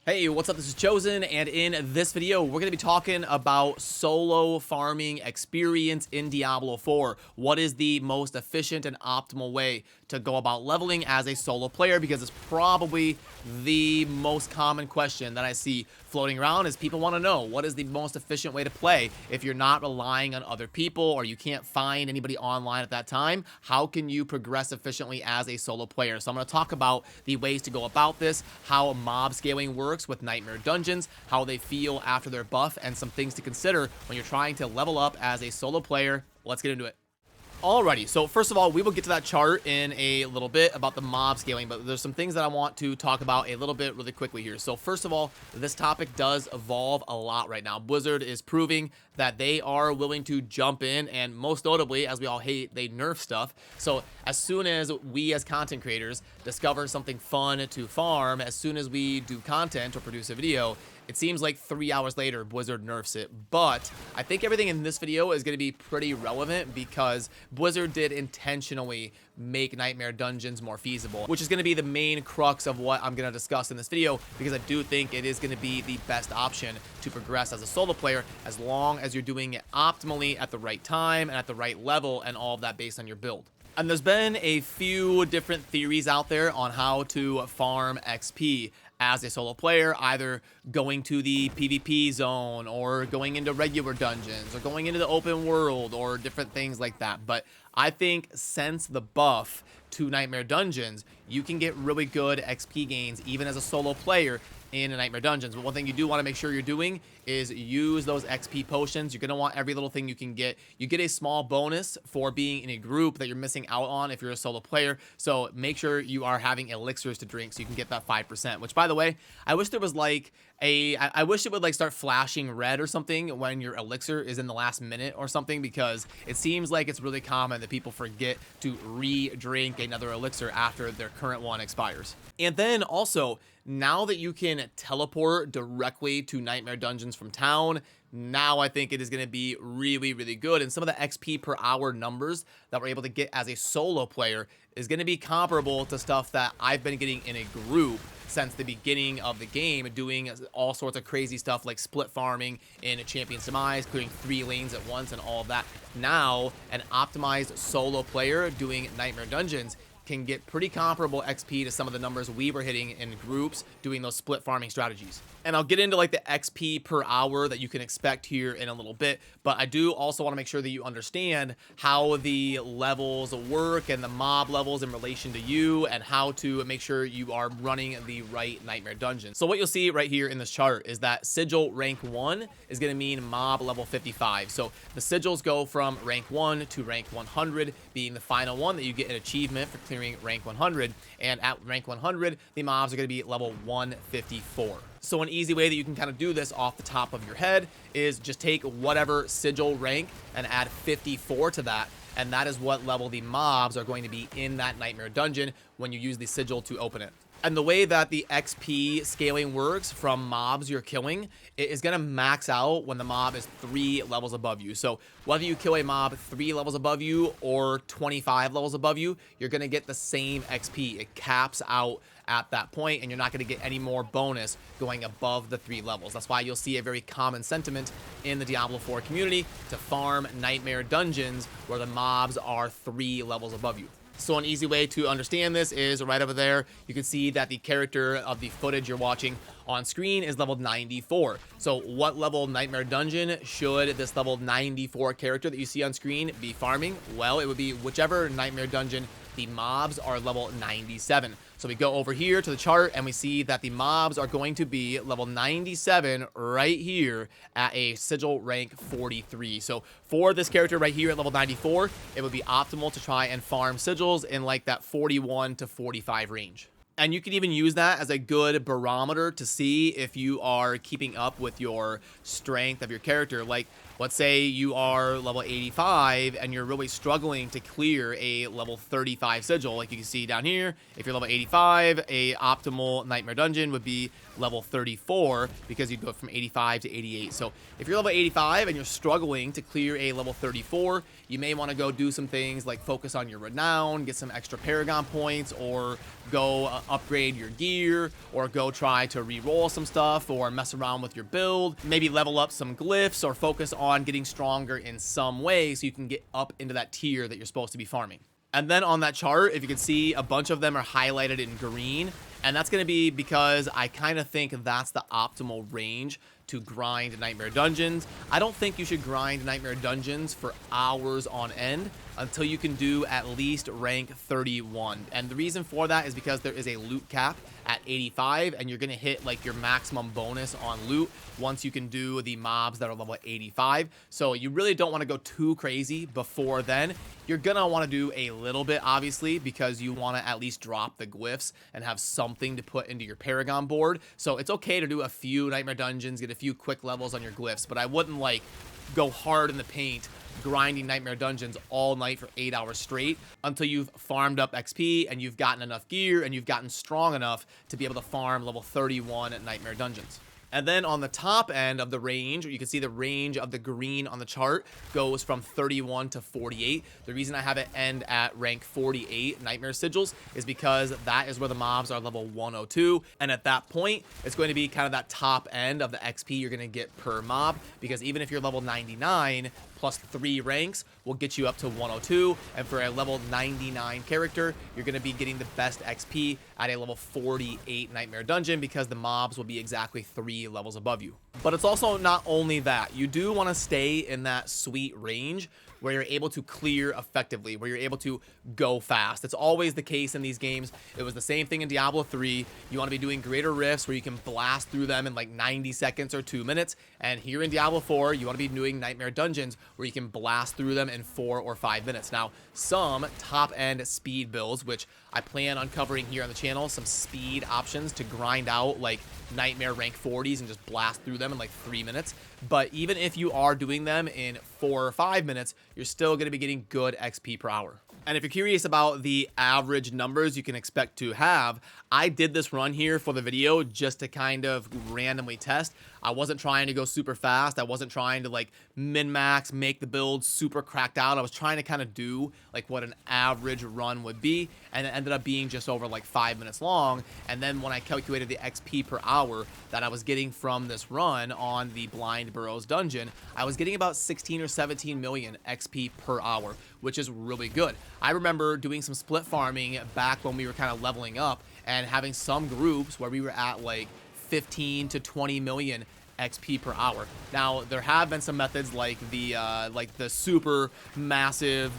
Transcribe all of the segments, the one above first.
Hey, what's up? This is Chosen, and in this video, we're going to be talking about solo farming experience in Diablo 4. What is the most efficient and optimal way to go about leveling as a solo player? Because it's probably the most common question that I see floating around is people want to know what is the most efficient way to play if you're not relying on other people or you can't find anybody online at that time. How can you progress efficiently as a solo player? So I'm going to talk about the ways to go about this, how mob scaling works with Nightmare Dungeons, how they feel after their buff, and some things to consider when you're trying to level up as a solo player. Let's get into it. Alrighty, so first of all, we will get to that chart in a little bit about the mob scaling, but there's some things that I want to talk about a little bit really quickly here. So first of all, this topic does evolve a lot right now. Blizzard is proving that they are willing to jump in, and most notably, as we all hate, they nerf stuff. So as soon as we as content creators discover something fun to farm, as soon as we do content or produce a video, it seems like 3 hours later, Blizzard nerfs it. But I think everything in this video is going to be pretty relevant because Blizzard did intentionally make Nightmare Dungeons more feasible, which is going to be the main crux of what I'm going to discuss in this video, because I do think it is going to be the best option to progress as a solo player, as long as you're doing it optimally at the right time and at the right level, and all of that based on your build. And there's been a few different theories out there on how to farm XP as a solo player, either going to the PvP zone or going into regular dungeons or going into the open world or different things like that. But I think since the buff to Nightmare Dungeons, you can get really good XP gains even as a solo player in a Nightmare Dungeons. But one thing you do want to make sure you're doing is use those XP potions. You're going to want every little thing you can get. You get a small bonus for being in a group that you're missing out on if you're a solo player. So make sure you are having elixirs to drink so you can get that 5%, which, by the way, I wish there was like I wish it would like start flashing red or something when your elixir is in the last minute or something, because it seems like it's really common that people forget to re-drink another elixir after their current one expires. And then also, now that you can teleport directly to Nightmare Dungeons from town, now I think it is going to be really, really good. And some of the XP per hour numbers that we're able to get as a solo player is going to be comparable to stuff that I've been getting in a group since the beginning of the game, doing all sorts of crazy stuff like split farming in a Champion's Demise, clearing 3 lanes at once and all of that. Now, an optimized solo player doing Nightmare Dungeons can get pretty comparable XP to some of the numbers we were hitting in groups doing those split farming strategies. And I'll get into like the XP per hour that you can expect here in a little bit, but I do also want to make sure that you understand how the levels work and the mob levels in relation to you, and how to make sure you are running the right Nightmare Dungeon. So what you'll see right here in this chart is that sigil rank 1 is going to mean mob level 55. So the sigils go from rank 1 to rank 100, being the final one that you get an achievement for clearing rank 100, and at rank 100 the mobs are going to be level 154. So an easy way that you can kind of do this off the top of your head is just take whatever sigil rank and add 54 to that, and that is what level the mobs are going to be in that Nightmare Dungeon when you use the sigil to open it. And the way that the XP scaling works from mobs you're killing, it is going to max out when the mob is 3 levels above you. So whether you kill a mob 3 levels above you or 25 levels above you, you're going to get the same XP. It caps out at that point, and you're not going to get any more bonus going above the 3 levels. That's why you'll see a very common sentiment in the Diablo 4 community to farm Nightmare Dungeons where the mobs are 3 levels above you. So an easy way to understand this is right over there. You can see that the character of the footage you're watching on screen is level 94. So what level Nightmare Dungeon should this level 94 character that you see on screen be farming? Well, it would be whichever Nightmare Dungeon the mobs are level 97. So we go over here to the chart and we see that the mobs are going to be level 97 right here at a sigil rank 43. So for this character right here at level 94, it would be optimal to try and farm sigils in like that 41 to 45 range. And you can even use that as a good barometer to see if you are keeping up with your strength of your character. Like, let's say you are level 85 and you're really struggling to clear a level 35 sigil. Like you can see down here, if you're level 85, a optimal Nightmare Dungeon would be level 34, because you go from 85 to 88. So if you're level 85 and you're struggling to clear a level 34, you may want to go do some things like focus on your renown, get some extra Paragon points, or go upgrade your gear or go try to re-roll some stuff or mess around with your build, maybe level up some glyphs or focus on getting stronger in some way so you can get up into that tier that you're supposed to be farming. And then on that chart, if you can see, a bunch of them are highlighted in green, and that's going to be because I kind of think that's the optimal range to grind Nightmare Dungeons. I don't think you should grind Nightmare Dungeons for hours on end until you can do at least rank 31. And the reason for that is because there is a loot cap at 85, and you're going to hit like your maximum bonus on loot once you can do the mobs that are level 85. So you really don't want to go too crazy before then. You're going to want to do a little bit, obviously, because you want to at least drop the glyphs and have something to put into your Paragon board. So it's okay to do a few Nightmare Dungeons, get a few quick levels on your glyphs, but I wouldn't like go hard in the paint grinding Nightmare Dungeons all night for 8 hours straight until you've farmed up XP and you've gotten enough gear and you've gotten strong enough to be able to farm level 31 at Nightmare Dungeons. And then on the top end of the range, you can see the range of the green on the chart goes from 31 to 48. The reason I have it end at rank 48 Nightmare Sigils is because that is where the mobs are level 102. And at that point, it's going to be kind of that top end of the XP you're going to get per mob, because even if you're level 99, plus 3 ranks will get you up to 102, and for a level 99 character, you're going to be getting the best XP at a level 48 Nightmare Dungeon because the mobs will be exactly 3 levels above you. But it's also not only that. You do want to stay in that sweet range where you're able to clear effectively, where you're able to go fast. It's always the case in these games. It was the same thing in Diablo 3. You want to be doing greater rifts where you can blast through them in like 90 seconds or 2 minutes. And here in Diablo 4, you want to be doing Nightmare Dungeons where you can blast through them in 4 or 5 minutes. Now, some top-end speed builds, which I plan on covering here on the channel, some speed options to grind out like Nightmare rank 40s and just blast through them in like 3 minutes. But even if you are doing them in 4 or 5 minutes, you're still going to be getting good XP per hour. And if you're curious about the average numbers you can expect to have, I did this run here for the video just to kind of randomly test. I wasn't trying to go super fast. I wasn't trying to like min-max, make the build super cracked out. I was trying to kind of do like what an average run would be, and it ended up being just over like 5 minutes long. And then when I calculated the XP per hour that I was getting from this run on the Blind Burrows dungeon, I was getting about 16 or 17 million XP per hour, which is really good. I remember doing some split farming back when we were kind of leveling up and having some groups where we were at like 15 to 20 million XP per hour. Now, there have been some methods like the super massive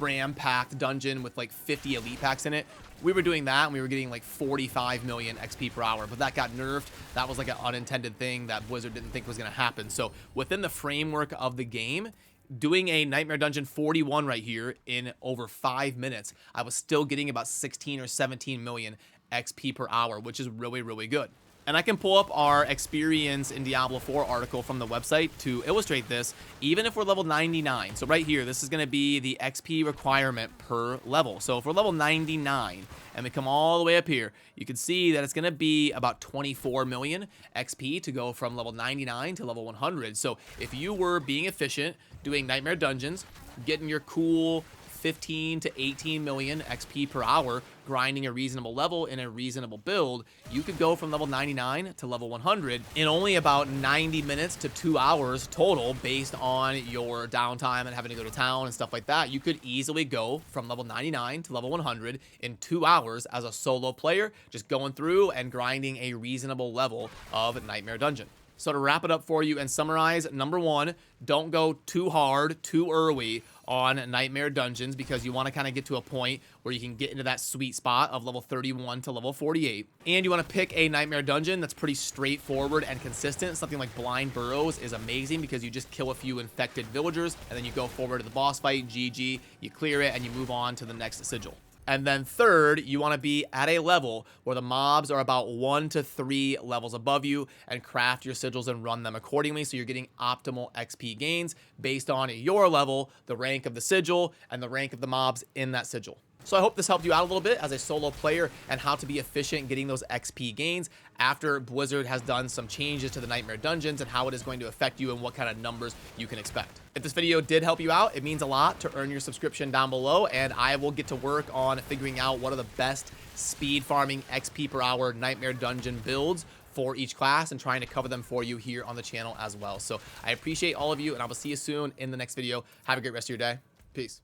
ram-packed dungeon with like 50 elite packs in it. We were doing that and we were getting like 45 million XP per hour, but that got nerfed. That was like an unintended thing that Blizzard didn't think was going to happen. So within the framework of the game, doing a Nightmare Dungeon 41 right here in over 5 minutes, I was still getting about 16 or 17 million XP per hour, which is really, really good. And I can pull up our experience in Diablo 4 article from the website to illustrate this, even if we're level 99. So right here, this is going to be the XP requirement per level. So if we're level 99 and we come all the way up here, you can see that it's going to be about 24 million XP to go from level 99 to level 100. So if you were being efficient, doing Nightmare Dungeons, getting your cool 15 to 18 million XP per hour, grinding a reasonable level in a reasonable build, you could go from level 99 to level 100 in only about 90 minutes to 2 hours total based on your downtime and having to go to town and stuff like that. You could easily go from level 99 to level 100 in 2 hours as a solo player, just going through and grinding a reasonable level of Nightmare Dungeon. So to wrap it up for you and summarize, number 1, don't go too hard, too early on Nightmare Dungeons because you want to kind of get to a point where you can get into that sweet spot of level 31 to level 48. And you want to pick a Nightmare Dungeon that's pretty straightforward and consistent. Something like Blind Burrows is amazing because you just kill a few infected villagers and then you go forward to the boss fight, GG, you clear it, and you move on to the next sigil. And then third, you want to be at a level where the mobs are about 1 to 3 levels above you and craft your sigils and run them accordingly so you're getting optimal XP gains based on your level, the rank of the sigil, and the rank of the mobs in that sigil. So I hope this helped you out a little bit as a solo player and how to be efficient getting those XP gains after Blizzard has done some changes to the Nightmare Dungeons and how it is going to affect you and what kind of numbers you can expect. If this video did help you out, it means a lot to earn your subscription down below, and I will get to work on figuring out what are the best speed farming XP per hour Nightmare Dungeon builds for each class and trying to cover them for you here on the channel as well. So I appreciate all of you, and I will see you soon in the next video. Have a great rest of your day. Peace.